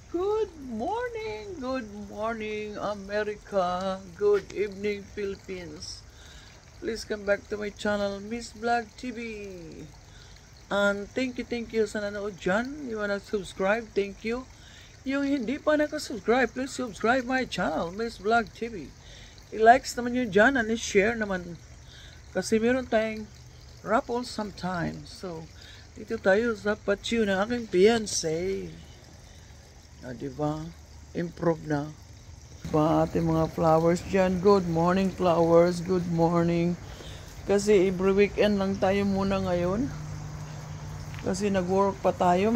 Good morning, America. Good evening, Philippines. Please come back to my channel, Miss Vlog TV. And thank you sa nanood dyan. You wanna subscribe? Thank you. Yung hindi pa nakasubscribe, please subscribe my channel, Miss Vlog TV. I-likes naman yun dyan and i-share naman. Kasi meron tayong raffle sometimes. So, dito tayo sa patio ng aking fiancé. Diba? Improve na. Pa ating mga flowers dyan. Good morning, flowers. Good morning. Kasi every weekend lang tayo muna ngayon. Kasi nag-work pa tayo.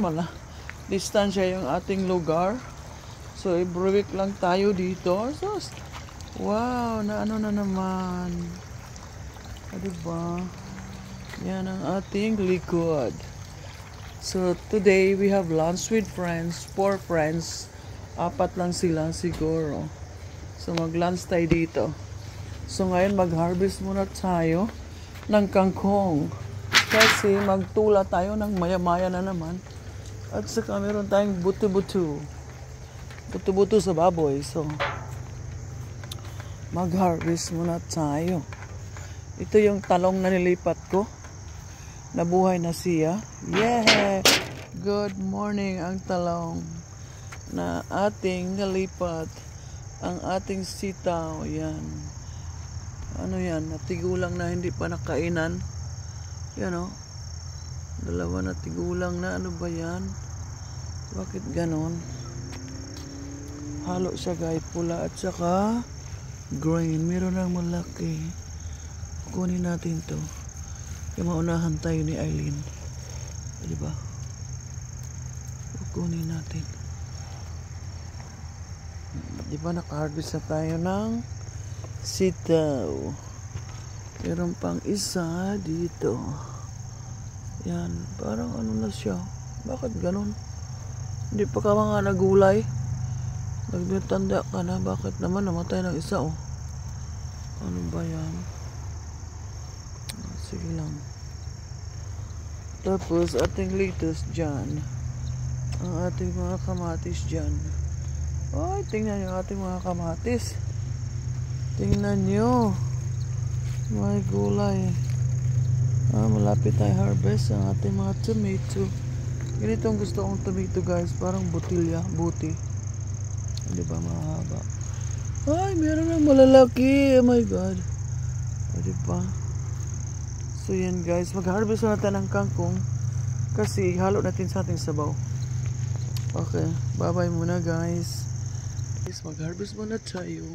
Distansya yung ating lugar. So, every week lang tayo dito. So, wow, na ano na naman. Diba? Yan ang ating likod. So, today we have lunch with friends. 4 friends. 4 lang sila siguro. So, mag-lunch tayo dito. So, ngayon mag-harvest muna tayo ng kangkong. Kasi magtula tayo ng maya-maya na naman. At saka meron tayong buto-buto. Buto-buto sa baboy. So, mag-harvest muna tayo. Ito yung talong na nilipat ko. Nabuhay na siya. Yeah! Good morning ang talong na ating nalipat. Ang ating sitaw. Yan. Ano yan? Natigulang na hindi pa nakainan. Yan o. 2 natigulang na. Ano ba yan? Bakit ganon? Halo siya guys. Pula at saka green. Meron ng malaki. Kunin natin to. Kaya maunahan tayo ni Eileen. Diba? Kukunin natin. Diba naka-harvest na tayo ng sitaw. Meron pang isa dito. Yan. Parang ano na siya. Bakit ganun? Hindi pa ka mga nagulay. Nagbitanda ka na. Bakit naman namatay ng isa oh? Ano ba yan? Sige lang. Tapos, ating lettuce dyan. Ang ating mga kamatis dyan. Ay, tingnan nyo ating mga kamatis. Tingnan nyo. May gulay. Malapit tayo harvest ang ating mga tomato. Ganito ang gusto kong tomato guys. Parang butilya, buti. Diba mahaba? Ay, meron na malalaki. Oh my God. Diba? So yan guys, mag-harvest natin ng kangkong kasi halo natin sa ating sabaw. Okay, bye-bye muna guys. Mag-harvest muna tayo.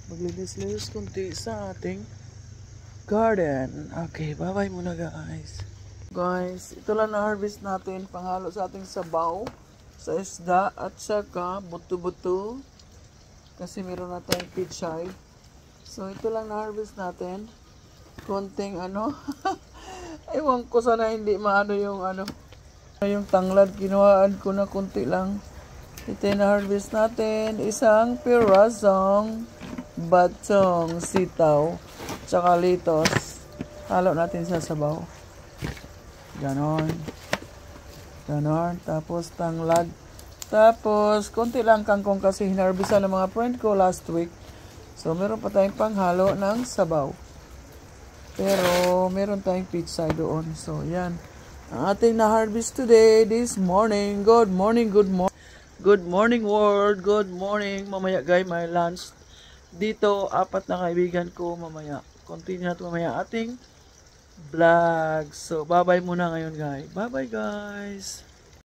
Maglinis-linis kunti sa ating garden. Okay, bye-bye muna guys. Guys, ito lang na-harvest natin panghalo sa ating sabaw, sa isda at saka buto-buto. Kasi meron na tayong pichay. So ito lang na-harvest natin. Konting ano ewan ko sana hindi maano yung yung tanglad, kinuhaan ko na konti lang. Ito na harvest natin, isang pirasong batong sitaw tsaka litos. Halo natin sa sabaw, ganon tapos tanglad, tapos konti lang kangkong kasi hinarvestan ng mga friend ko last week. So meron pa tayong panghalo ng sabaw. Pero, meron tayong pizza doon. So, yan. Ang ating na-harvest today, this morning. Good morning, good morning. Good morning, world. Good morning. Mamaya, guys, may lunch. Dito, 4 na kaibigan ko mamaya. Continue natin mamaya ating vlog. So, bye-bye muna ngayon, guys. Bye-bye, guys.